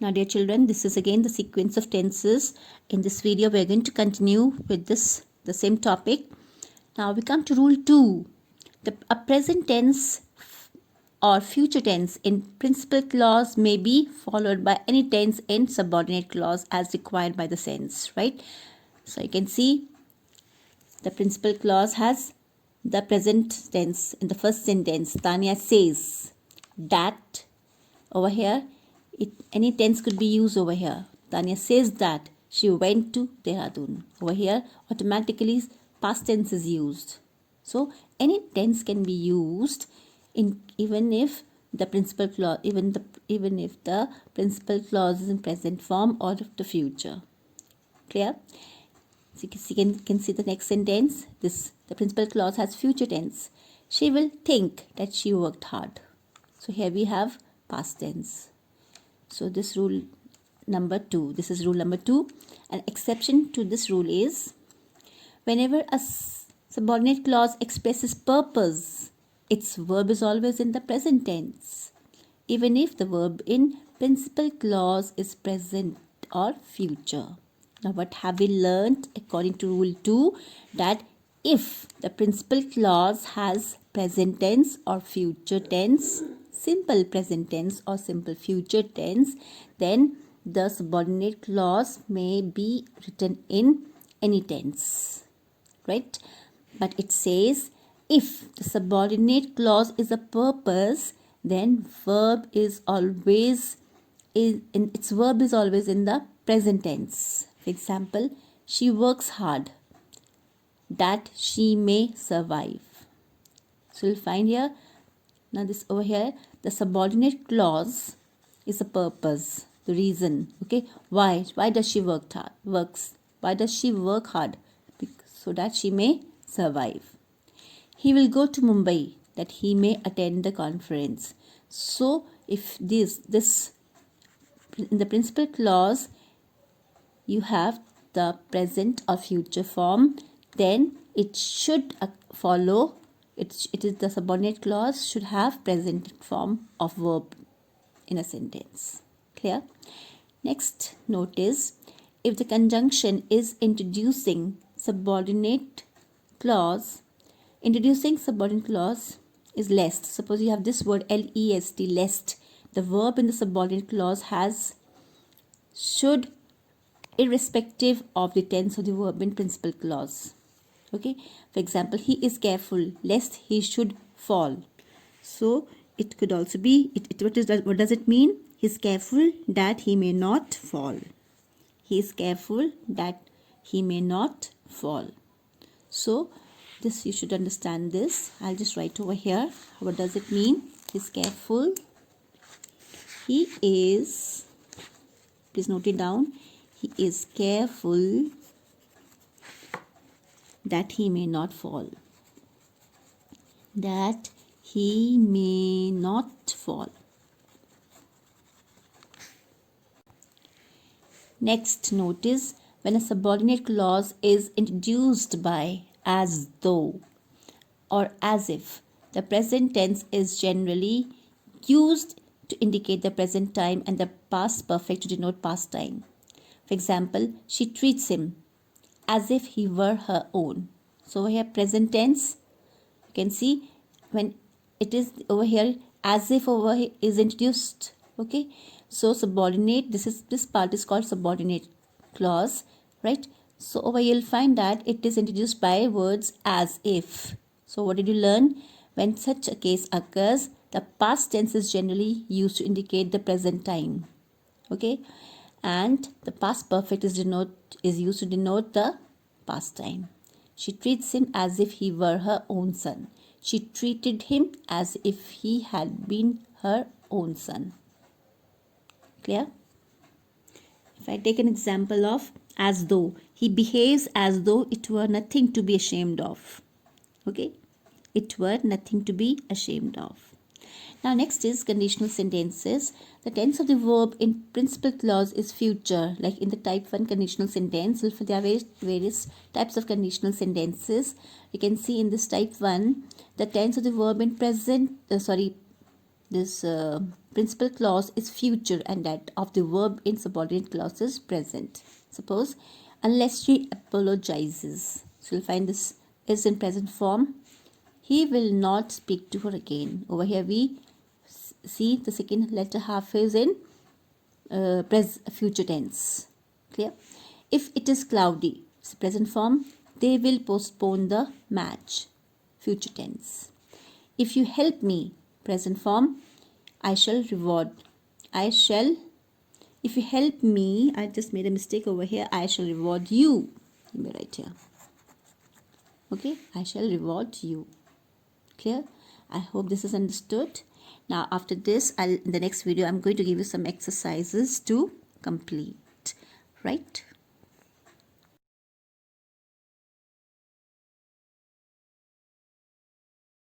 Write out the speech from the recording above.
Now dear children, this is again the sequence of tenses. In this video we are going to continue with the same topic. Now we come to rule 2. A present tense or future tense in principal clause may be followed by any tense in subordinate clause as required by the sense, right? So you can see the principal clause has the present tense in the first sentence. Tanya says that. Over here, any tense could be used over here. Tanya says that she went to Dehradun. Over here, automatically past tense is used. So any tense can be used even if the principal clause even if the principal clause is in present form or the future. Clear? So you can see the next sentence. The principal clause has future tense. She will think that she worked hard. So here we have past tense. So this rule number 2. This is rule number 2. An exception to this rule is whenever a subordinate clause expresses purpose, its verb is always in the present tense, even if the verb in principal clause is present or future. Now what have we learned according to rule 2? That if the principal clause has present tense or future tense, simple present tense or simple future tense, then the subordinate clause may be written in any tense, right? But it says if the subordinate clause is a purpose, then its verb is always in the present tense. For example, she works hard that she may survive. So you'll find here, now this over here, the subordinate clause is a purpose, the reason. Okay, why does she work hard? Why does she work hard? So that she may survive. He will go to Mumbai that he may attend the conference. So if this in the principal clause you have the present or future form, then it should follow. It is the subordinate clause should have present form of verb in a sentence. Clear? Next note is if the conjunction is introducing subordinate clause is lest. Suppose you have this word lest, lest. The verb in the subordinate clause should irrespective of the tense of the verb in principal clause. Okay, for example, he is careful lest he should fall. So it could also be what does it mean? He is careful that he may not fall. He is careful that he may not fall. So this you should understand this. I'll just write over here. What does it mean? He is careful. He is, please note it down. He is careful that he may not fall. That he may not fall. Next, notice when a subordinate clause is introduced by as though or as if, the present tense is generally used to indicate the present time and the past perfect to denote past time. For example, she treats him as if he were her own. So over here present tense, you can see when it is over here as if over here is introduced. Okay, so subordinate, this part is called subordinate clause, right? So over here you'll find that it is introduced by words as if. So what did you learn? When such a case occurs, the past tense is generally used to indicate the present time. Okay, and the past perfect is used to denote the past time. She treats him as if he were her own son. She treated him as if he had been her own son. Clear? If I take an example of as though, he behaves as though it were nothing to be ashamed of. Okay, it were nothing to be ashamed of. Now next is conditional sentences. The tense of the verb in principal clause is future. Like in the type 1 conditional sentence, there are various types of conditional sentences. You can see in this type 1, the tense of the verb in this principal clause is future and that of the verb in subordinate clause is present. Suppose, unless she apologizes. So you'll find this is in present form. He will not speak to her again. Over here we see the second letter half is in future tense. Clear? If it is cloudy, it's present form, they will postpone the match. Future tense. If you help me, present form, I shall reward. If you help me, I just made a mistake over here, I shall reward you. Let me write here. Okay, I shall reward you. Clear? I hope this is understood. Now after this, in the next video, I'm going to give you some exercises to complete. Right?